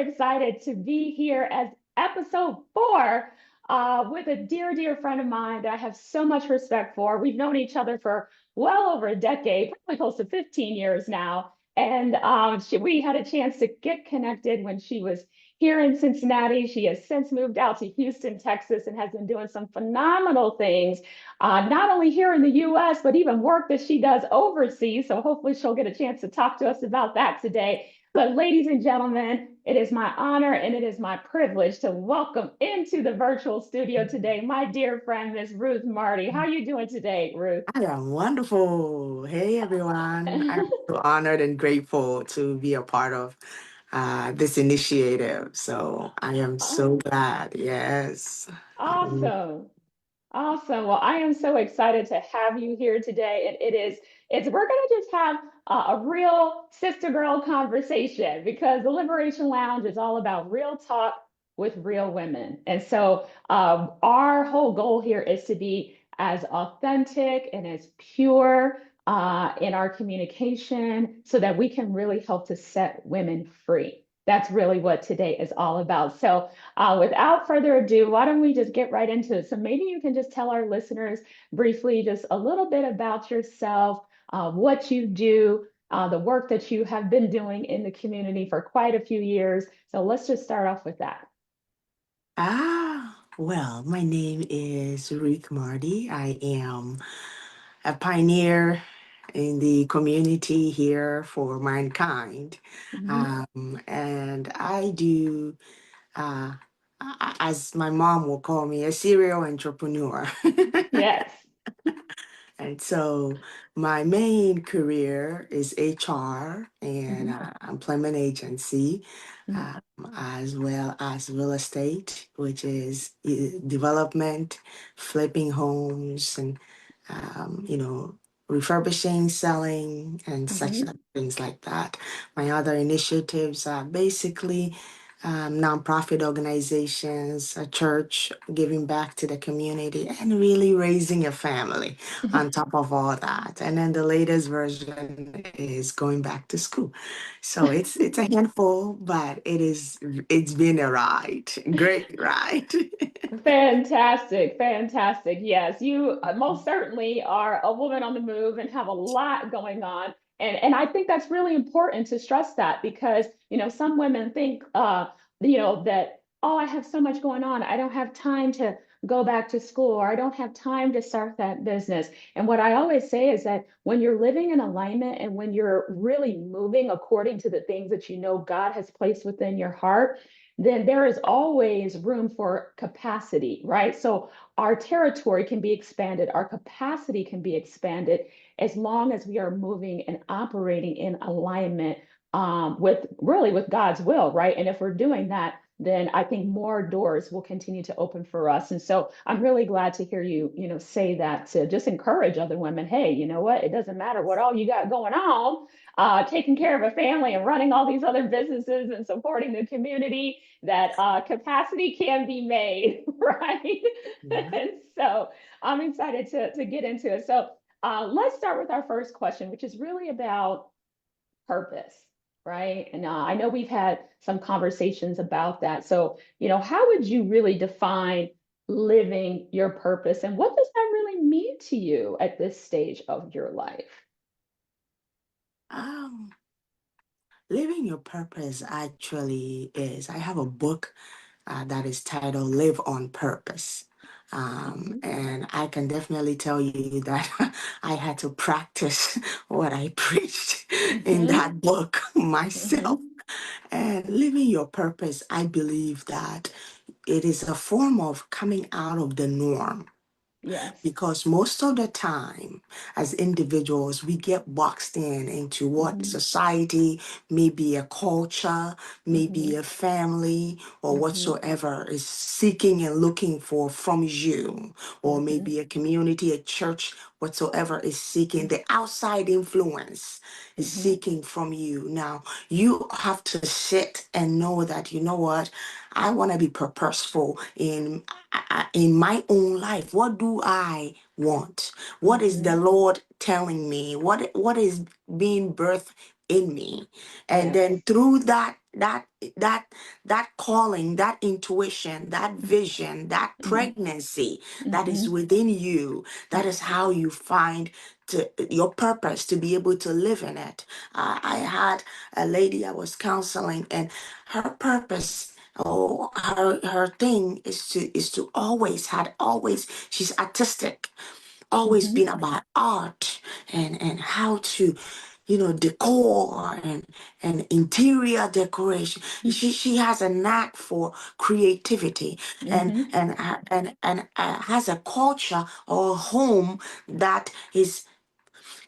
Excited to be here as episode 4 with a dear, dear friend of mine that I have so much respect for. We've known each other for well over a decade, probably close to 15 years now. And we had a chance to get connected when she was here in Cincinnati. She has since moved out to Houston, Texas, and has been doing some phenomenal things, not only here in the US, but even work that she does overseas. So hopefully she'll get a chance to talk to us about that today. But ladies and gentlemen, it is my honor and it is my privilege to welcome into the virtual studio today my dear friend, Miss Ruth Martey. How are you doing today, Ruth? I am wonderful. Hey, everyone. I'm so honored and grateful to be a part of this initiative. So I am so glad. Yes. Awesome. Awesome. Well, I am so excited to have you here today. And we're going to just have a real sister girl conversation because the Liberation Lounge is all about real talk with real women. And so our whole goal here is to be as authentic and as pure in our communication so that we can really help to set women free. That's really what today is all about. So without further ado, why don't we just get right into it? So maybe you can just tell our listeners briefly just a little bit about yourself, what you do, the work that you have been doing in the community for quite a few years. So let's just start off with that. Well, my name is Ruth Martey. I am a pioneer in the community here for mankind. Mhm. And I do, uh, as my mom will call me, a serial entrepreneur. Yes. And so my main career is HR and Mhm. employment agency, Mhm. um, as well as real estate, which is development, flipping homes, and refurbishing, selling, and such Mhm. things like that. My other initiatives are basically nonprofit organizations, a church, giving back to the community, and really raising a family on top of all that. And then the latest version is going back to school. So it's a handful, but it's been a ride, great ride. Fantastic, fantastic. Yes, you most certainly are a woman on the move and have a lot going on. And I think that's really important to stress that because, some women think that, oh, I have so much going on. I don't have time to go back to school or I don't have time to start that business. And what I always say is that when you're living in alignment and when you're really moving according to the things that you know God has placed within your heart, then there is always room for capacity, right? So our territory can be expanded, our capacity can be expanded as long as we are moving and operating in alignment with God's will, right? And if we're doing that, then I think more doors will continue to open for us. And so I'm really glad to hear you, say that to just encourage other women. Hey, you know what? It doesn't matter what all you got going on. Taking care of a family and running all these other businesses and supporting the community, that capacity can be made, right? Yeah. And so I'm excited to get into it. So let's start with our first question, which is really about purpose, right? And I know we've had some conversations about that. So, how would you really define living your purpose and what does that really mean to you at this stage of your life? Um, Living your purpose actually is, I have a book that is titled Live on Purpose. Mhm. And I can definitely tell you that I had to practice what I preached in Mhm. that book myself. Mhm. And living your purpose, I believe that it is a form of coming out of the norm, Yes. because most of the time as individuals we get boxed in into what Mhm. society, maybe a culture, maybe Mhm. a family or Mhm. whatsoever is seeking and looking for from you, or Mhm. maybe a community, a church, whatsoever is seeking, the outside influence is Mhm. seeking from you. Now you have to sit and know that, you know what, I want to be purposeful in my own life. What do I want? What is the Mhm. Lord telling me? What is being birthed in me? And then Yes. through that that that that calling, that intuition, that vision, that Mhm. pregnancy that is Mhm. within you, that is how you find your purpose to be able to live in it. I had a lady I was counseling, and her purpose, oh, her thing is to always, had always, she's artistic, always been Mhm. about art and how to, decor and interior decoration. She has a knack for creativity, and Mhm. has a culture or home that is,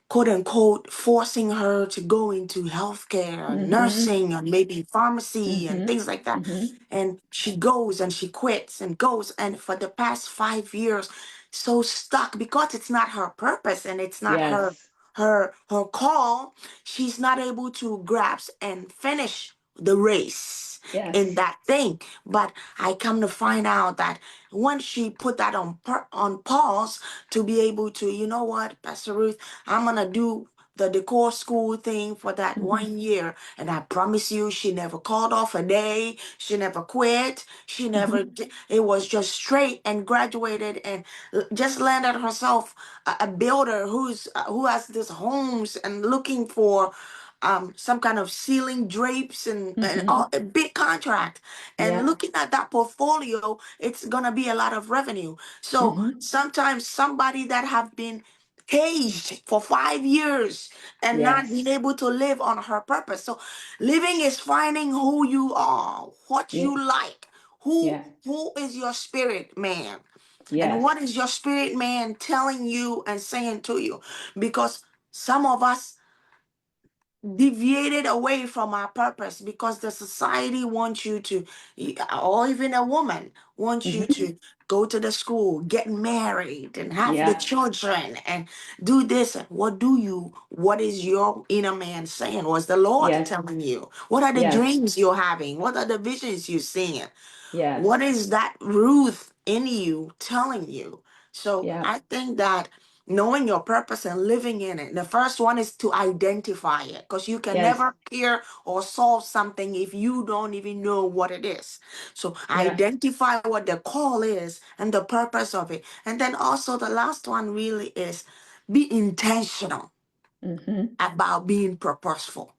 quote unquote, forcing her to go into healthcare, Mhm. nursing, and maybe pharmacy and Mhm. things like that. Mhm. And she goes and she quits and goes. And for the past 5 years, so stuck because it's not her purpose and it's not Yes. her call. She's not able to grasp and finish the race in Yes. that thing. But I come to find out that once she put that on pause, to be able to, you know what, Pastor Ruth, I'm gonna do the decor school thing for that Mhm. 1 year. And I promise you, she never called off a day. She never quit. She never, Mhm. it was just straight, and graduated, and just landed herself a builder who has this homes and looking for some kind of ceiling drapes and all, Mhm. a big contract. And Yeah. looking at that portfolio, it's gonna be a lot of revenue. So Mhm. sometimes somebody that have been caged for 5 years and not being Yes. able to live on her purpose. So living is finding who you are, what Yeah. you like, who Yeah. who is your spirit man, and Yes. what is your spirit man telling you and saying to you. Because some of us deviated away from our purpose because the society wants you to, or even a woman wants you Mhm. to go to the school, get married, and have the Yeah. children and do this. What is your inner man saying? What's the Lord Yes. telling you? What are the Yes. dreams you're having? What are the visions you're seeing? What Yes. is that Ruth in you telling you? So Yeah. I think that knowing your purpose and living in it, the first one is to identify it, because you can Yes. never cure or solve something if you don't even know what it is. So Yeah. identify what the call is and the purpose of it. And then also the last one really is be intentional Mhm. about being purposeful.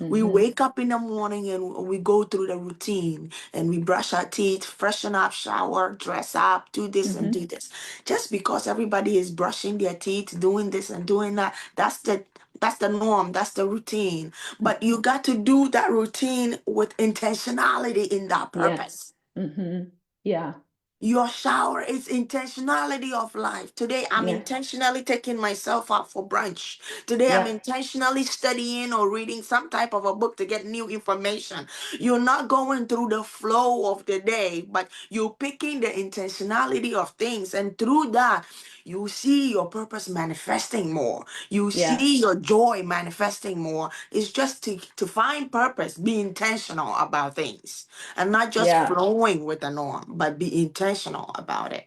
We Mhm. wake up in the morning and we go through the routine, and we brush our teeth, freshen up, shower, dress up, do this and do Mhm. this. Just because everybody is brushing their teeth, doing this and doing that, that's the norm, that's the routine. But you got to do that routine with intentionality in that Yeah. purpose. Mhm. Yeah. Your shower is intentionality of life. Today, I'm Yeah. intentionally taking myself out for brunch. Today, I'm Yeah. intentionally studying or reading some type of a book to get new information. You're not going through the flow of the day, but you're picking the intentionality of things. And through that, you see your purpose manifesting more. You Yeah. see your joy manifesting more. It's just to find purpose, be intentional about things and not just Yeah. flowing with the norm, but be intentional about it.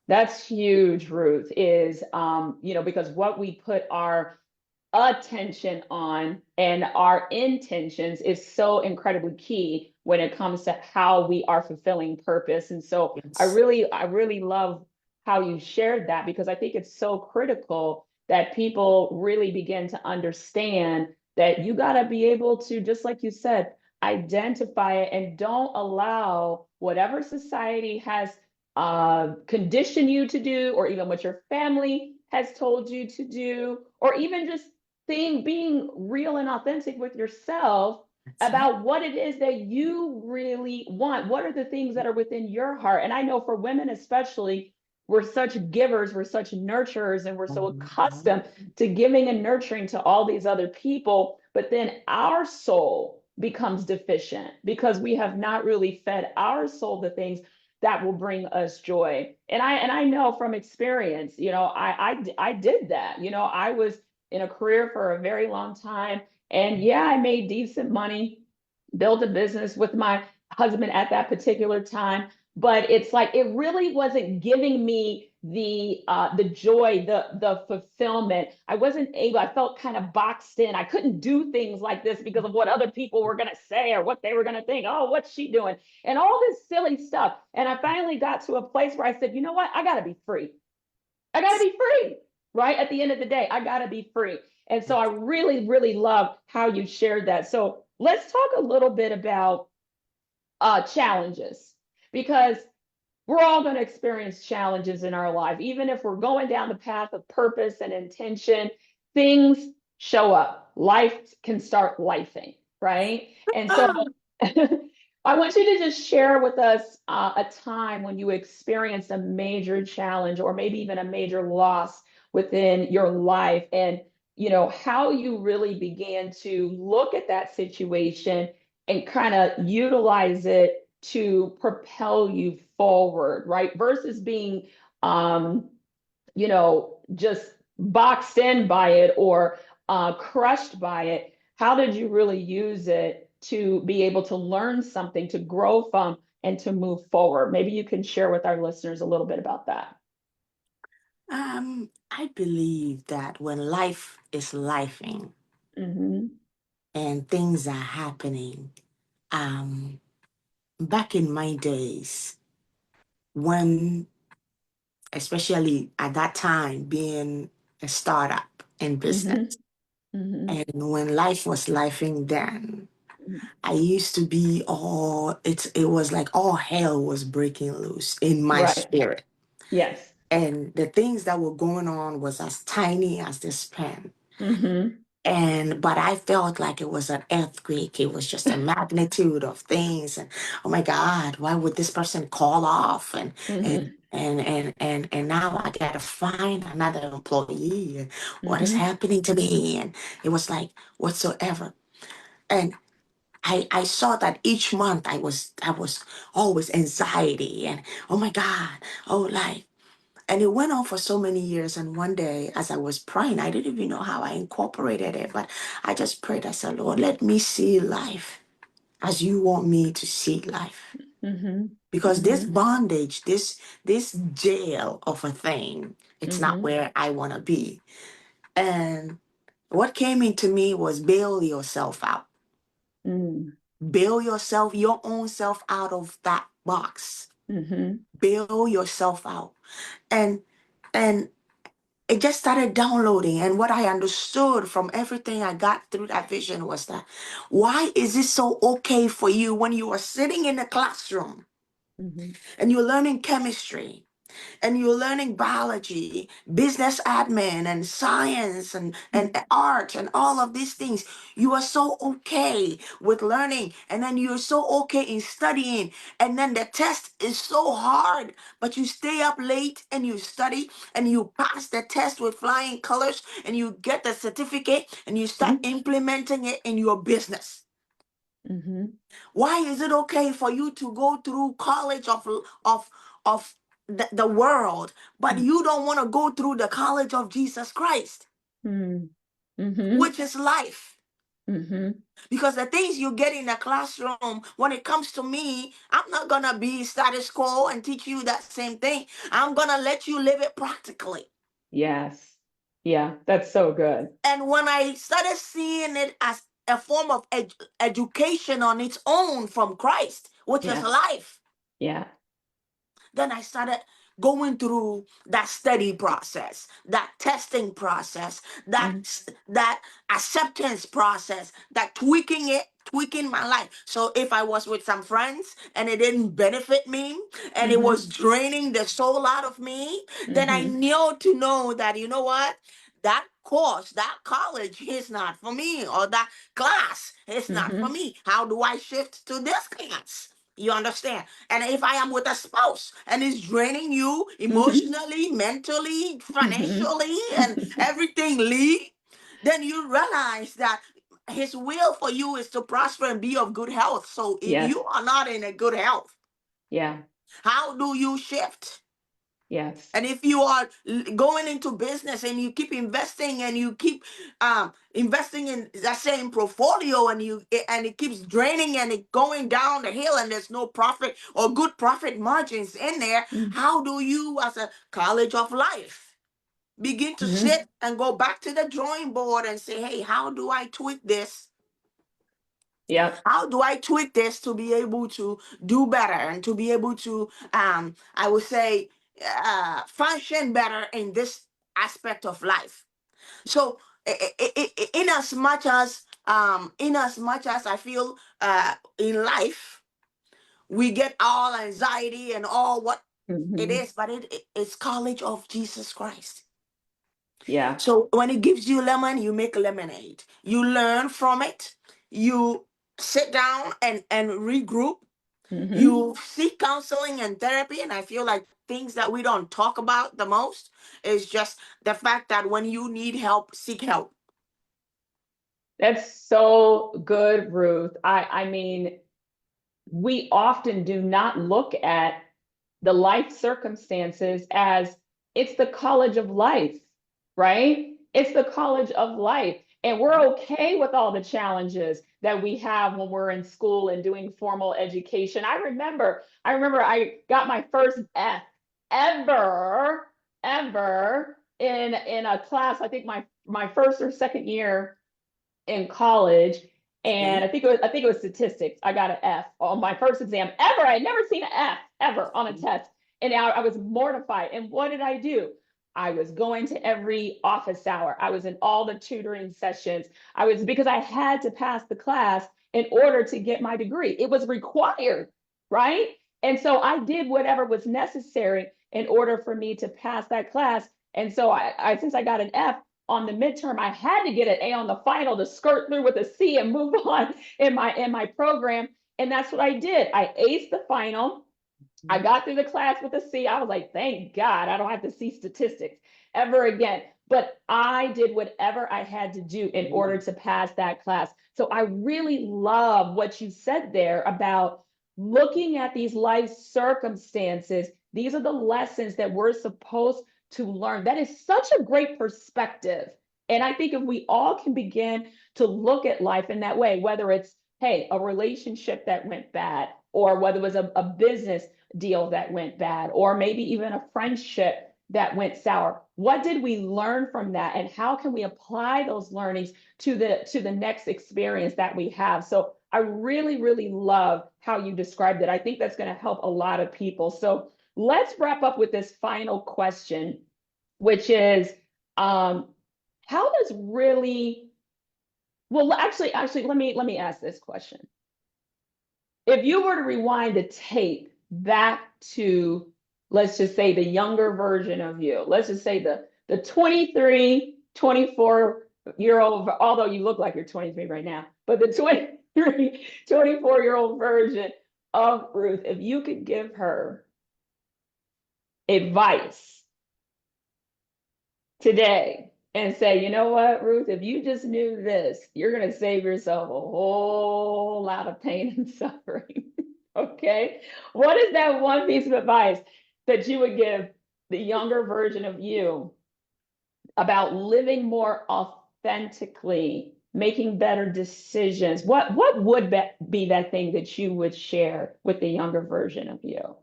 That's huge, Ruth, is because what we put our attention on and our intentions is so incredibly key when it comes to how we are fulfilling purpose. And so Yes. I really love how you shared that, because I think it's so critical that people really begin to understand that you got to be able to, just like you said, identify it and don't allow whatever society has conditioned you to do, or even what your family has told you to do, or even just being real and authentic with yourself That's it. about what it is that you really want. What are the things that are within your heart? And I know for women especially, we're such givers, we're such nurturers, and we're so Mhm. accustomed to giving and nurturing to all these other people. But then our soul becomes deficient because we have not really fed our soul the things that will bring us joy. And I know from experience, I did that. I was in a career for a very long time. And yeah, I made decent money, built a business with my husband at that particular time. but it's like it really wasn't giving me the joy, the fulfillment. I wasn't able, I felt kind of boxed in. I couldn't do things like this because of what other people were going to say or what they were going to think. Oh, what's she doing? And all this silly stuff. And I finally got to a place where I said, you know what? I got to be free. I got to be free. Right at the end of the day, I got to be free. And so I really, really love how you shared that. So let's talk a little bit about challenges, because we're all going to experience challenges in our life. Even if we're going down the path of purpose and intention, things show up. Life can start lifing, right? And so I want you to just share with us a time when you experienced a major challenge or maybe even a major loss within your life, and how you really began to look at that situation and kind of utilize it to propel you forward, right? Versus being, just boxed in by it or crushed by it. How did you really use it to be able to learn something, to grow from, and to move forward? Maybe you can share with our listeners a little bit about that. I believe that when life is lifing Mm-hmm. and things are happening, um, back in my days, when, especially at that time, being a startup in business, Mm-hmm. Mm-hmm. and when life was lifing then, I used to be it was like all hell was breaking loose in my Right. spirit. Yes. And the things that were going on was as tiny as this pen. Mm-hmm. And but I felt like it was an earthquake. It was just a magnitude of things. And oh my God, why would this person call off? And Mm-hmm. and now I gotta find another employee. And what is Mm-hmm. happening to me? And it was like whatsoever. And I saw that each month I was always anxiety and oh my God, oh like and it went on for so many years. And one day, as I was praying, I didn't even know how I incorporated it, but I just prayed. I said, Lord, let me see life as you want me to see life. Mm-hmm. Because this Mm-hmm. bondage, this jail of a thing, it's not Mm-hmm. where I want to be. And what came into me was bail yourself out. Mm-hmm. Bail yourself, your own self out of that box. Mm-hmm. Bail yourself out. And and it just started downloading. And what I understood from everything I got through that vision was that why is it so okay for you when you are sitting in a classroom Mm-hmm. and you're learning chemistry and you're learning biology, business admin, and science, and art, and all of these things. You are so okay with learning, and then you're so okay in studying, and then the test is so hard, but you stay up late and you study, and you pass the test with flying colors, and you get the certificate, and you start Mm-hmm. implementing it in your business. Mm-hmm. Why is it okay for you to go through college of the world, but you don't want to go through the college of Jesus Christ, Mm-hmm. Mm-hmm. which is life? Mm-hmm. Because the things you get in the classroom, when it comes to me, I'm not gonna be status quo and teach you that same thing. I'm gonna let you live it practically. Yes. Yeah, that's so good. And when I started seeing it as a form of education on its own from Christ, which is Yeah. life, Yeah. then I started going through that study process, that testing process, Mm-hmm. that acceptance process, that tweaking my life. So if I was with some friends and it didn't benefit me and it Mm-hmm. was draining the soul out of me, then I Mm-hmm. knew to know that you know what? That course, that college is not for me, or that class is not for Mm-hmm. me. How do I shift to this class? You understand? And if I am with a spouse and it's draining you Mm-hmm. emotionally, mentally, financially, and Mm-hmm. everything, then you realize that his will for you is to prosper and be of good health. So if Yes. you are not in a good health, Yeah. how do you shift? Yes. And if you are going into business and you keep investing and you keep investing in that same portfolio, and it keeps draining and it going down the hill, and there's no profit or good profit margins in there, how do you, as a college of life, begin to Mm-hmm. sit and go back to the drawing board and say, hey, how do I tweak this? Yep. How do I tweak this to be able to do better and to be able to, I would say, function better in this aspect of life? So, in as much as I feel in life, we get all anxiety and all what it Mm-hmm. is, but it's college of Jesus Christ. Yeah. So when it gives you lemon, you make lemonade. You learn from it. You sit down and regroup. Mm-hmm. You seek counseling and therapy. And I feel like things that we don't talk about the most is just the fact that when you need help, seek help. That's so good, Ruth. I mean, we often do not look at the life circumstances as it's the college of life, right? It's the college of life. And Yeah. we're okay with all the challenges that we have when we're in school and doing formal education. I remember I got my first F ever, ever in a class, I think my first or second year in college, and See? I think it was statistics. I got an F on my first exam ever. I had never seen an F ever on a test, and I was mortified. And what did I do? I was going to every office hour. I was in all the tutoring sessions. I was because I had to pass the class in order to get my degree. It was required, right? And so I did whatever was necessary in order for me to pass that class. And so I since I got an F, on the midterm, I had to get an A on the final to skirt through with a C and move on in my program. And that's what I did. I aced the final. I Mhm. got through the class with a C. I was like, thank God I don't have to see statistics ever again. But I did whatever I had to do in order to pass that class. So I really love what you said there about looking at these life circumstances. These are the lessons that we're supposed to learn. That is such a great perspective. And I think if we all can begin to look at life in that way, whether it's, hey, a relationship that went bad, or whether it was a business deal that went bad, or maybe even a friendship that went sour. What did we learn from that, and how can we apply those learnings to the next experience that we have? So I really, really love how you described it. I think that's going to help a lot of people. So let's wrap up with this final question, which is, um, how does really well actually let me ask this question. If you were to rewind the tape back to, let's just say, the younger version of you, let's just say the 23, 24-year old, although you look like you're 23 right now, but the 23, 24-year-old version of Ruth, if you could give her advice today and say, you know what, Ruth, if you just knew this, you're going to save yourself a whole lot of pain and suffering. Okay. What is that one piece of advice that you would give the younger version of you about living more authentically, making better decisions? What would be that thing that you would share with the younger version of you?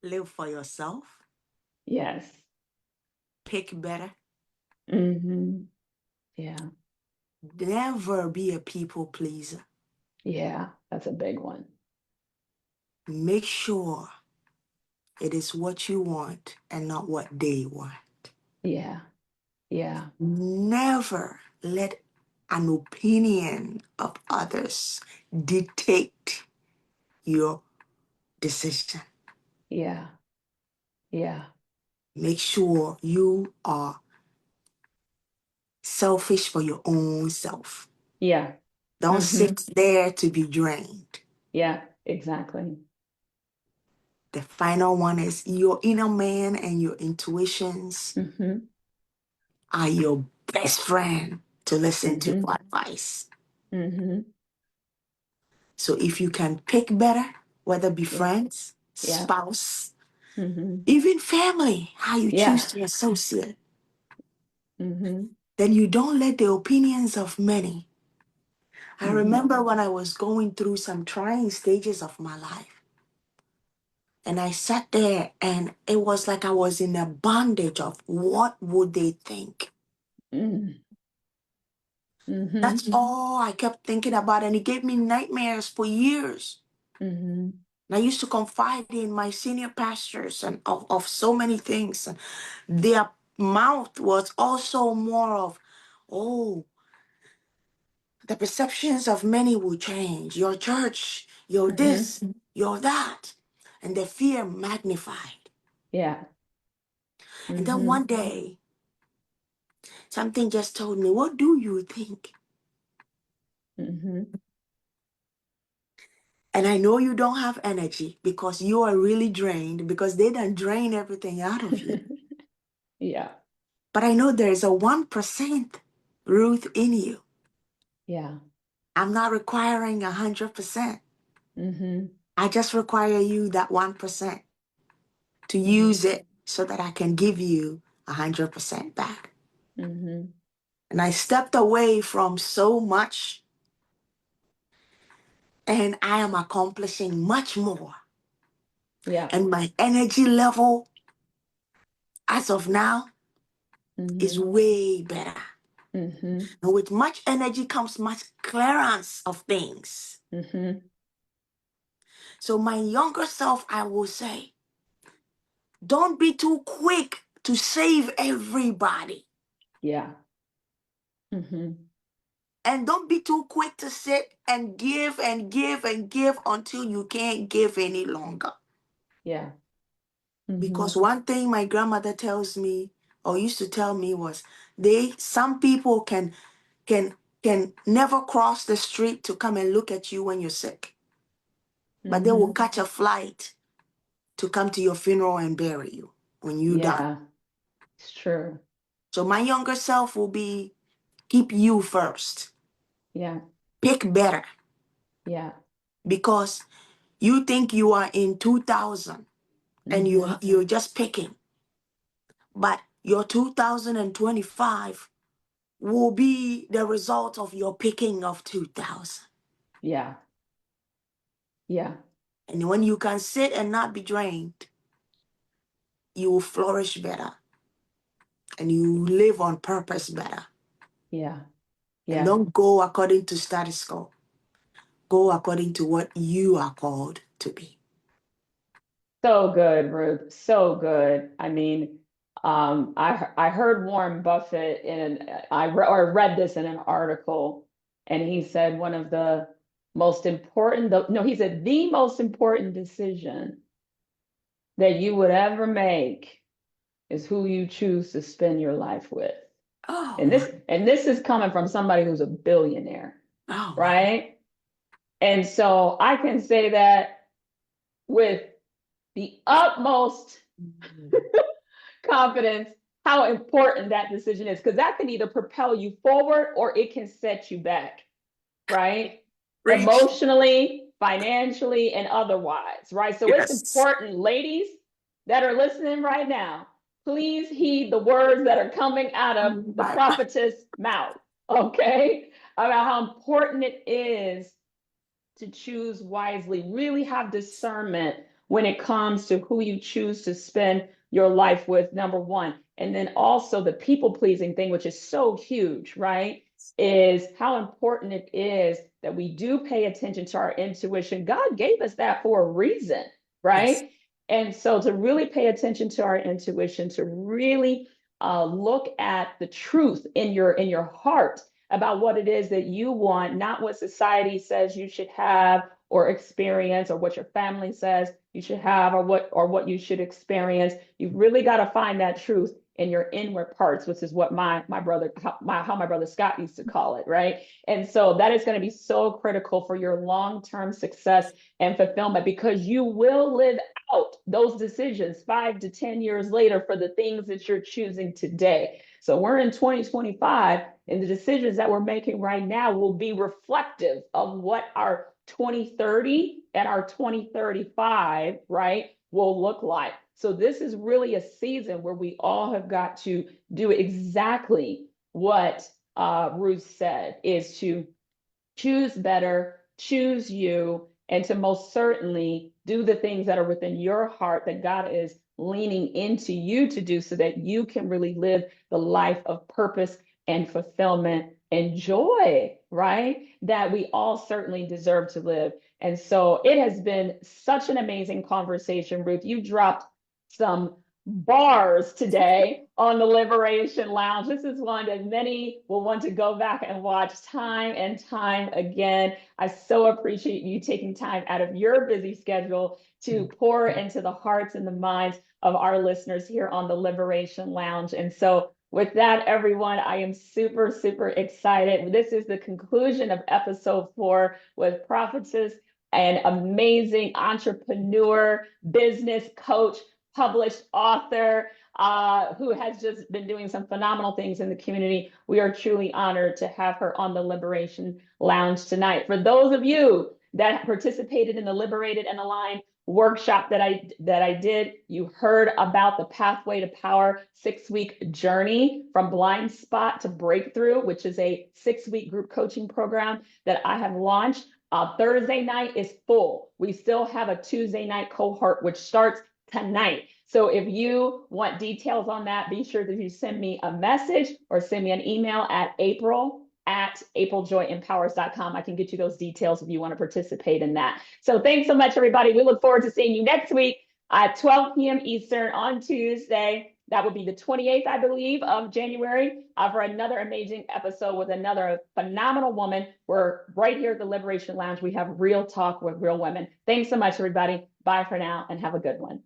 Live for yourself, Yes. pick better, Yeah. never be a people pleaser. Yeah. That's a big one. Make sure it is what you want and not what they want. Yeah. Yeah. Never let an opinion of others dictate your decision. Yeah. Yeah. Make sure you are selfish for your own self. Yeah. Don't Mm-hmm. sit there to be drained. Yeah. Exactly. The final one is your inner man and your intuitions Mm-hmm. are your best friend to listen to Mm-hmm. for advice. Mm-hmm. So if you can pick better, whether be Yeah. friends, Yeah. spouse, Mm-hmm. even family, how you Yeah. choose to associate. Mm-hmm. Then you don't let the opinions of many. I Mm-hmm. remember when I was going through some trying stages of my life, and I sat there and it was like I was in a bondage of what would they think? Mm-hmm. That's Mm-hmm. all I kept thinking about, and it gave me nightmares for years. Mm-hmm. And I used to confide in my senior pastors and of so many things. And their mouth was also more of, oh, the perceptions of many will change. Your church, your Mm-hmm. this, your that. And the fear magnified. Yeah. And then Mm-hmm. one day, something just told me, what do you think? Mm-hmm. And I know you don't have energy because you are really drained because they done drain everything out of you. Yeah. But I know there's a 1% Ruth in you. Yeah. I'm not requiring 100%. Mm-hmm. I just require you that 1% to Mm-hmm. use it so that I can give you 100% back. Mm-hmm. And I stepped away from so much and I am accomplishing much more. Yeah. And my energy level as of now is Mm-hmm. way better. Mm-hmm. And with much energy comes much clearance of things. Mm-hmm. So, my younger self, I will say, don't be too quick to save everybody. Yeah. Mm-hmm. And don't be too quick to sit and give and give and give until you can't give any longer. Yeah. Mm-hmm. Because one thing my grandmother tells me or used to tell me was some people can can never cross the street to come and look at you when you're sick. But they will Mm-hmm. catch a flight to come to your funeral and bury you when you're done. Yeah. It's true. So my younger self will be keep you first. Yeah. Pick better Yeah. because you think you are in 2000 and Mm-hmm. you're just picking. But your 2025 will be the result of your picking of 2000. Yeah. Yeah. And when you can sit and not be drained, you will flourish better and you live on purpose better. Yeah. And Yeah. don't go according to status quo. Go according to what you are called to be. So good, Ruth. So good. I mean, I heard Warren Buffett or read this in an article, and he said one of the most important, no, he said the most important decision that you would ever make is who you choose to spend your life with. Oh And my, this is coming from somebody who's a billionaire, oh my. right? And so I can say that with the utmost confidence how important that decision is because that can either propel you forward or it can set you back, right? Reach. Emotionally, financially, and otherwise, right? So it's Yes. important, ladies that are listening right now, please heed the words that are coming out of the My, prophetess mouth, okay? About how important it is to choose wisely, really have discernment when it comes to who you choose to spend your life with, number one. And then also the people pleasing thing, which is so huge, right? Is how important it is that we do pay attention to our intuition. God gave us that for a reason, yes. right? And so to really pay attention to our intuition, to really look at the truth in your heart about what it is that you want, not what society says you should have or experience or what your family says you should have or what you should experience. You've really got to find that truth in your inward parts, which is what my brother how my brother Scott used to call it, right? And so that is going to be so critical for your long-term success and fulfillment because you will live out those decisions 5 to 10 years later for the things that you're choosing today. So we're in 2025 and the decisions that we're making right now will be reflective of what our 2030 and our 2035, right, will look like. So this is really a season where we all have got to do exactly what Ruth said, is to choose better, choose you, and to most certainly do the things that are within your heart that God is leaning into you to do so that you can really live the life of purpose and fulfillment and joy, right? That we all certainly deserve to live. And so it has been such an amazing conversation, Ruth. You dropped some bars today on the Liberation Lounge. This is one that many will want to go back and watch time and time again. I so appreciate you taking time out of your busy schedule to pour into the hearts and the minds of our listeners here on the Liberation Lounge. And so with that, everyone, I am super, super excited. This is the conclusion of episode 4 with Prophetess, an amazing entrepreneur, business coach, published author, who has just been doing some phenomenal things in the community. We are truly honored to have her on the Liberation Lounge tonight. For those of you that participated in the Liberated and Aligned workshop that I did, you heard about the Pathway to Power 6-week journey from blind spot to breakthrough, which is a 6-week group coaching program that I have launched. Thursday night is full. We still have a Tuesday night cohort, which starts tonight. So if you want details on that, be sure that you send me a message or send me an email at april@apriljoyempowers.com. I can get you those details if you want to participate in that. So thanks so much, everybody. We look forward to seeing you next week at 12 p.m. Eastern on Tuesday. That will be the 28th, I believe, of January, for another amazing episode with another phenomenal woman. We're right here at the Liberation Lounge. We have real talk with real women. Thanks so much, everybody. Bye for now and have a good one.